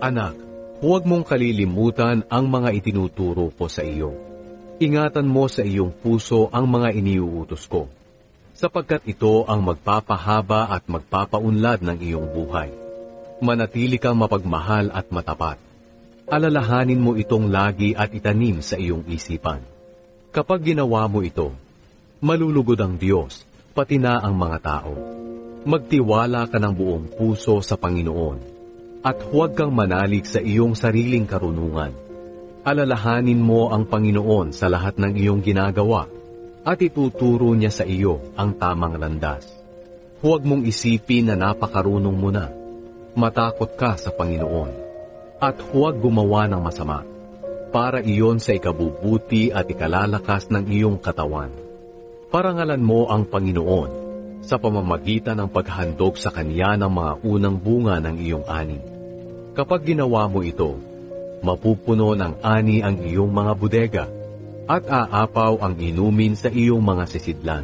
Anak, huwag mong kalilimutan ang mga itinuturo ko sa iyo. Ingatan mo sa iyong puso ang mga iniuutos ko, sapagkat ito ang magpapahaba at magpapaunlad ng iyong buhay. Manatili kang mapagmahal at matapat. Alalahanin mo itong lagi at itanim sa iyong isipan. Kapag ginawa mo ito, malulugod ang Diyos, pati na ang mga tao. Magtiwala ka ng buong puso sa Panginoon, at huwag kang manalig sa iyong sariling karunungan. Alalahanin mo ang Panginoon sa lahat ng iyong ginagawa, at ituturo niya sa iyo ang tamang landas. Huwag mong isipin na napakarunong mo na. Matakot ka sa Panginoon, at huwag gumawa ng masama, para iyon sa ikabubuti at ikalalakas ng iyong katawan. Parangalan mo ang Panginoon sa pamamagitan ng paghandog sa Kanya ng mga unang bunga ng iyong ani. Kapag ginawa mo ito, mapupuno ng ani ang iyong mga bodega, at aapaw ang inumin sa iyong mga sisidlan.